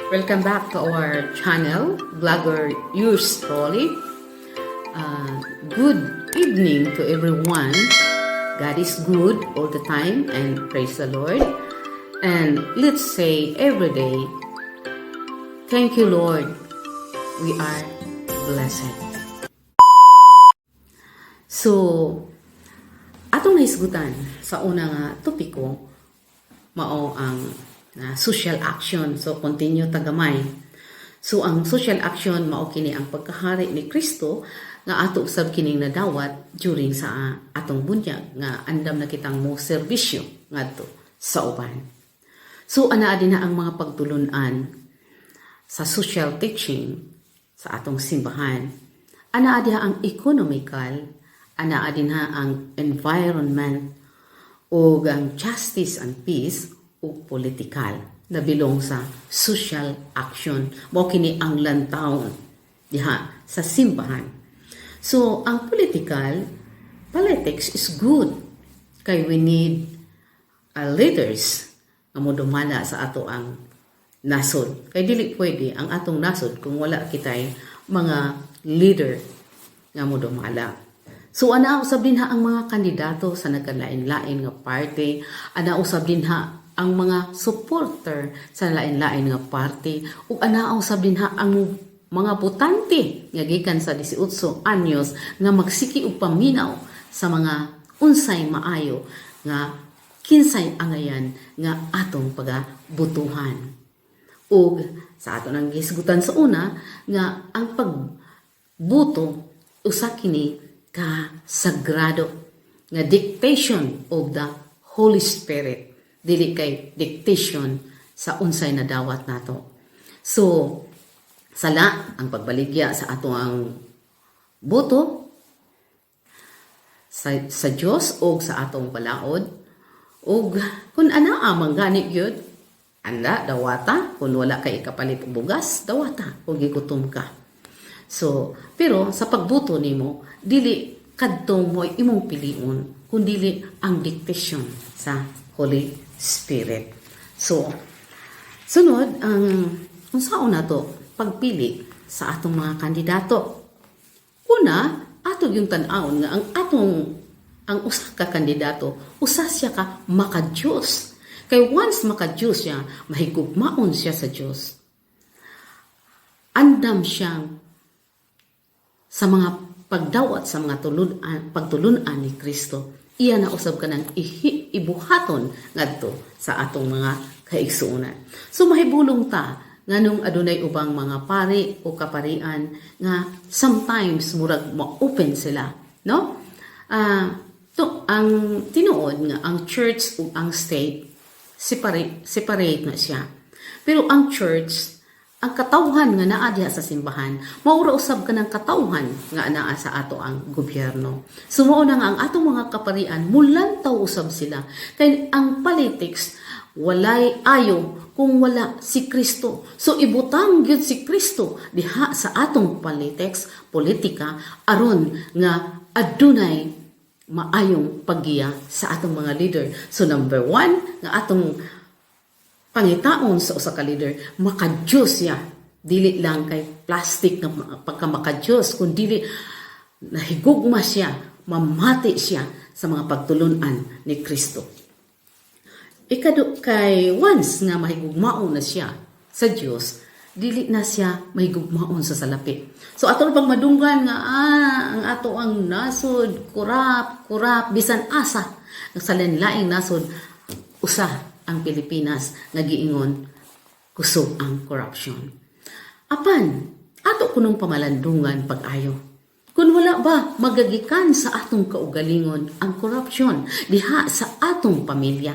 Welcome back to our channel, Vlogger Yours Truly. Good evening to everyone. God is good all the time and praise the Lord. And let's say every day, thank you Lord, we are blessed. So, atong naisgutan sa una nga topiko, mao ang social action. So, continue tagamay. So, ang social action, mao kini ang pagkahari ni Kristo nga ato usab kining nadawat during sa atong bunyag nga andam na kitang mo serbisyo ngadto sa uban. So, anaa din na ang mga pagtulunan sa social teaching sa atong simbahan. Anaa diha ang economical, anaa din ha ang environment o ang justice and peace o political na bilong sa social action. Mao kini ang lantawon diha sa simbahan. So, ang politics is good. Kay we need leaders na modumala sa ato ang nasod. Kay dili pwede ang atong nasod kung wala kitay mga leader nga modumala. So, ana usab din ha ang mga kandidato sa nagkalain-lain nga party, ana usab din ha ang mga supporter sa lain-lain nga party, ug ana usab din ha ang mga botante nga gikan sa 18 anyos nga magsiki og paminaw sa mga unsay maayo nga kinsay angayan nga atong pagabutuhan. Ug sa ato nang gisgutan sa una nga ang pagbuto usa kini ka sagrado nga dictation of the Holy Spirit, dili kay dictation sa unsay nadawat nato. So, sala ang pagbaligya sa ato ang boto sa Dios o sa atong balaod, o kung anaa manggani gyud anda dawata, kung wala kay kapalit og bugas dawata kung gigutom ka. So, pero sa pagbuto nimo dili kadto mo imong piliun kundi ang dictation sa Holy Spirit. So, sunod ang unsaon nato pagpili sa atong mga kandidato. Una, ato yung tan-awon nga ang usa ka kandidato, usa siya ka maka-Diyos. Kay once maka-Diyos siya, mahigugmaon siya sa Diyos. Andam siyang sa mga pagdawat sa mga pagtulunan ni Kristo. Iya na usab ka ng ibuhaton ngadto sa atong mga kaigsuonan. So mahibulong ta nganong adunay ubang mga pari o kaparian nga sometimes murag ma-open sila, no? Ang tinuod nga ang church ug ang state separate na siya. Pero ang church, ang katawhan nga naa diha sa simbahan, maura usab ka ng katawhan nga anaa sa ato ang gobyerno. So mao na nga ang atong mga kaparian mulantaw usab sila kay ang politics walay ayo kung wala si Kristo. So ibutang gyud si Kristo diha sa atong politics, politika aron nga adunay maayong paggiya sa atong mga leader. So number 1 nga atong pangitaon sa usa ka leader, maka-Diyos siya. Dili lang kay plastic na pagka-maka-Diyos, kundi nahigugma siya, mamati siya sa mga pagtulunan ni Kristo. Kay once nga mahigugmaon na siya sa Diyos, dili na siya mahigugmaon sa salapi. So ato pag madunggan nga ang ato ang nasod, kurap, bisan asa, sa lain-laing nasod, usa ang Pilipinas nga giingon kusog ang corruption. Apan, ato kunong pamalandungan pag-ayo. Kung wala ba magagikan sa atong kaugalingon ang corruption diha sa atong pamilya.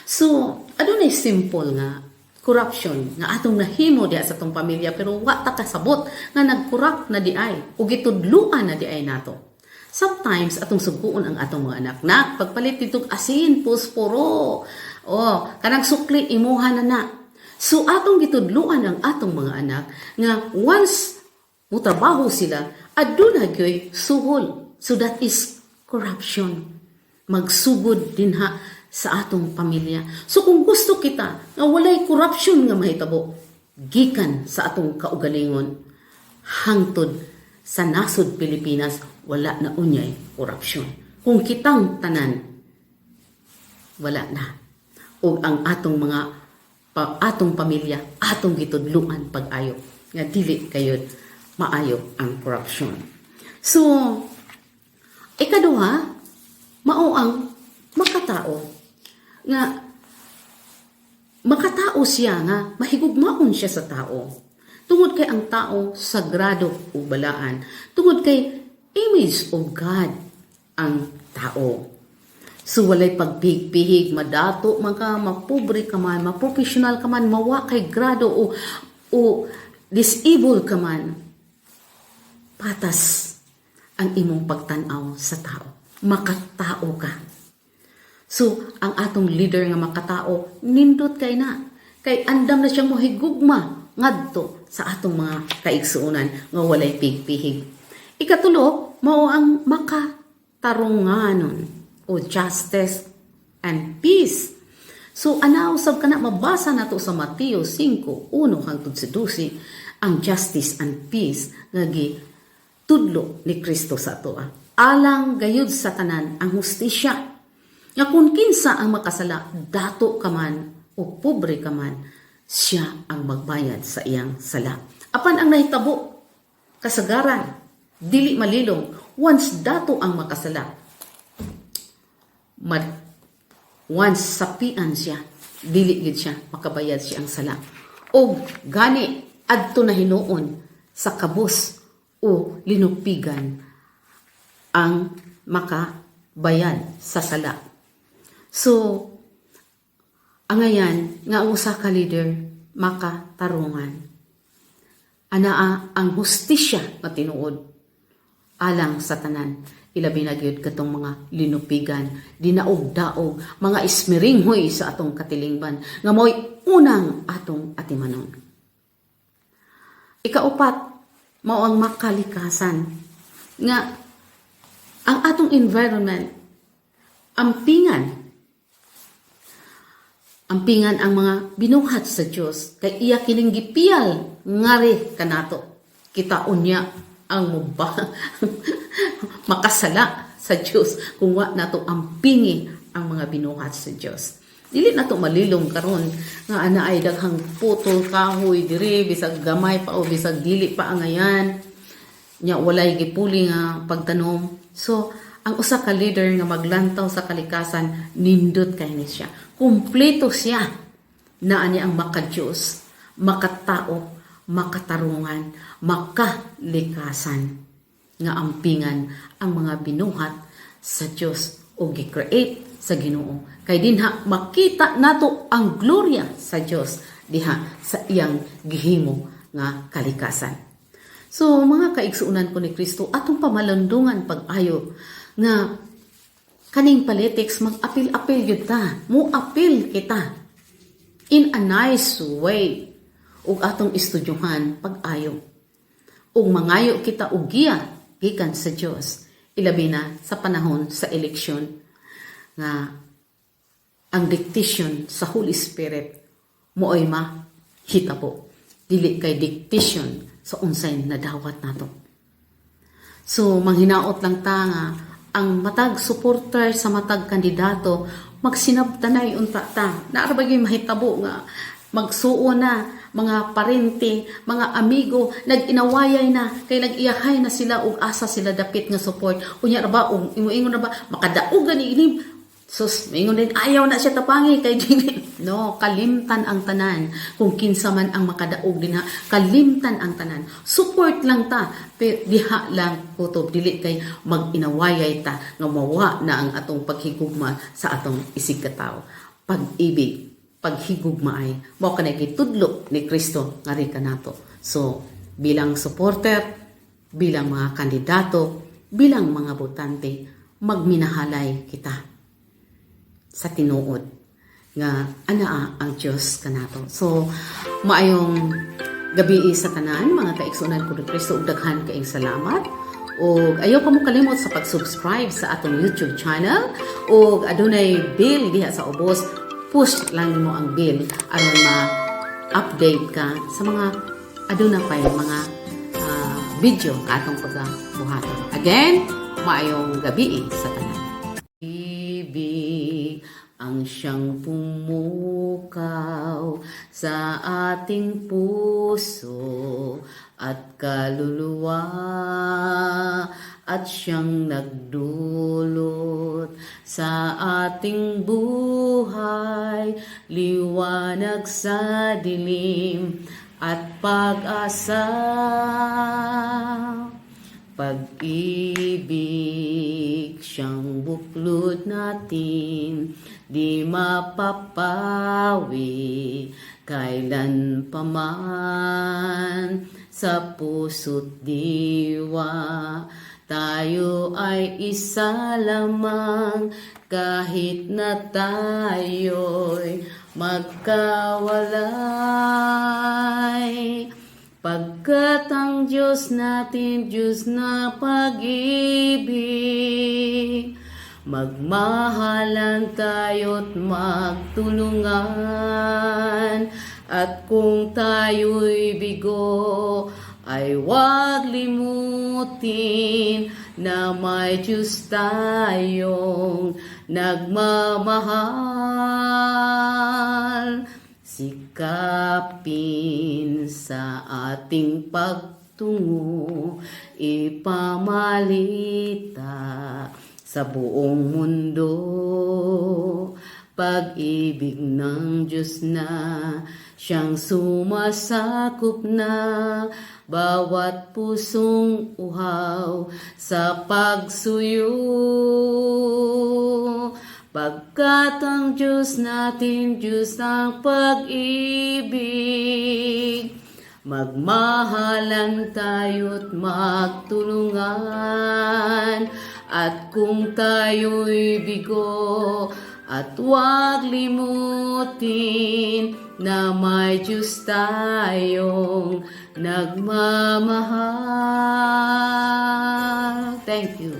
So, adunay simple nga corruption nga atong nahimo diha sa atong pamilya pero wa ta kasabot nga nagkurap na diay ug gitudluan na diay nato. Sometimes atong suguon ang atong mga anak pagpalit ditog asin, posporo, kanang sukli imuha na. So atong gitudluan ang atong mga anak nga once mutrabaho sila, aduna gyoy suhol. So that is corruption. Magsugod din ha sa atong pamilya. So kung gusto kita nga walay corruption nga mahitabo, gikan sa atong kaugalingon hangtod sa nasod Pilipinas wala na unyay korupsyon. Kung kitang tanan wala na. O ang atong mga atong pamilya, atong gitudluan pag-ayo nga dili kayod maayo ang korupsyon. So, ikaduha, mao ang makatao nga makatao siya nga mahigugmaon siya sa tao. Tungod kay ang tao sagrado o balaan. Tungod kay image of God ang tao. So walay pagpihig-pihig, madato man ka, mapobre ka man, maprofessional ka man, mawa kay grado o disable ka man. Patas ang imong pagtanaw sa tao. Makatao ka. So, ang atong leader nga makatao, nindot kay na. Kay andam na siyang mohigugma ngadto sa atong mga kaigsuonan nga walay pigpihig. Ikatulo, mao ang makatarunganon o justice and peace. So, anausab ka na, mabasa na to sa Mateo 5:1 hangtod sa 12, ang justice and peace nga tudlo ni Kristo sa ato. Alang gayud sa tanan ang hustisya. Nga kung kinsa ang makasala, dato ka man o pobre ka man, siya ang magbayad sa iyang sala. Apan ang nahitabo, kasagaran, dili malilong, once dato ang makasala, once sapian siya, dili gid siya, makabayad siya ang sala. O gani, adto na hinuon sa kabus o linupigan ang makabayad sa sala. So, ang ngayon, nga ang usa ka leader, makatarungan. Anaa ang hustisya na tinuod alang sa tanan. Ilabi na gyud katong mga linupigan, dinaog-daog, mga ismiringhoy sa atong katilingban, nga mo'y unang atong atimanon. Ikaupat, mao ang makalikasan, nga ang atong environment, ampingan ang mga binuhat sa Dios kay iya kining gipiyal ngari kanato. Kita unya ang makasala sa Dios kung wa nato ampingi ang mga binuhat sa Dios. Dili nato malilong karon nga ana ay daghang putol kahoy diri bisag gamay pa o bisag dili pa ang ayan. Nya walay gipuli nga pagtanom. So ang usa ka leader nga maglantaw sa kalikasan, nindot kay ni siya. Kumpleto siya na niya ang makadiyos, makatao, makatarungan, makalikasan nga ampingan ang mga binuhat sa Dios o gi-create sa Ginoo. Kay dinha makita nato ang gloria sa Dios diha sa iyang gihimo nga kalikasan. So mga kaigsuunan ko ni Kristo, atong pamalandungan pag-ayo nga kaning politics mag-apil-apil yun ta. Mu-apil kita in a nice way. Ug atong estudyuhan pag-ayo. Ug mangayo kita og giya gikan sa Dios. Ilabi na sa panahon sa eleksyon nga ang dictation sa Holy Spirit mooy mahitabo. Dili kay dictation sa unsay nadawat nato. So manghinaot lang ta nga ang matag supporter sa matag kandidato magsinabtanay unta ta. Naara ba gyud mahitabo nga magsuo na mga parente, mga amigo, nag-inawayay na, kay nag-iyahay na sila ug asa sila dapit nga support. Unya ra ba ug ingon na ba makadaog gani ini. Sus, ingon din ayaw na siya tapangi kay dili. No, kalimtan ang tanan. Kung kinsa man ang makadaog dinha, kalimtan ang tanan. Support lang ta, pero diha lang kutob dili kay mag-inawayay ta nga mawa na ang atong paghigugma sa atong isig ka tawo. Pag-ibig, paghigugma ay mao kanay gitudlo ni Kristo ngari kanato. So, bilang supporter, bilang mga kandidato, bilang mga botante, magminahalay kita sa tinuod nga anaa ang Dios kanato. So maayong gabi sa tanan mga kaigsunan ko ni Kristo ug daghan kaayong salamat. Ug ayaw pa mo kalimot sa pag-subscribe sa atong YouTube channel ug adunay bell diha sa ubos, push lang nimo ang bell aron update ka sa mga aduna pa yung mga video atong pagbuhaton. Again, maayong gabi sa tanan. Ibig ang siyang pumukaw sa ating puso at kaluluwa at siyang nagdulot sa ating buhay, liwanag sa dilim at pag-asa. Pag-ibig siyang buklod natin, di mapapawi kailan paman sa puso't diwa. Tayo ay isa lamang kahit na tayo'y magkawalay. Pagkat ang Diyos natin, Diyos na pag-ibig, magmahalan tayo't magtulungan. At kung tayo'y bigo, ay huwag limutin na may Diyos tayong nagmamahal. Sikapin sa ating pagtungo, ipamalita sa buong mundo. Pag-ibig ng Diyos na siyang sumasakop na bawat pusong uhaw sa pagsuyo. Pagkat ang Diyos natin, Diyos ang pag-ibig, magmahalan tayo't magtulungan. At kung tayo'y bigo, at huwag limutin na may Diyos tayong nagmamahal. Thank you.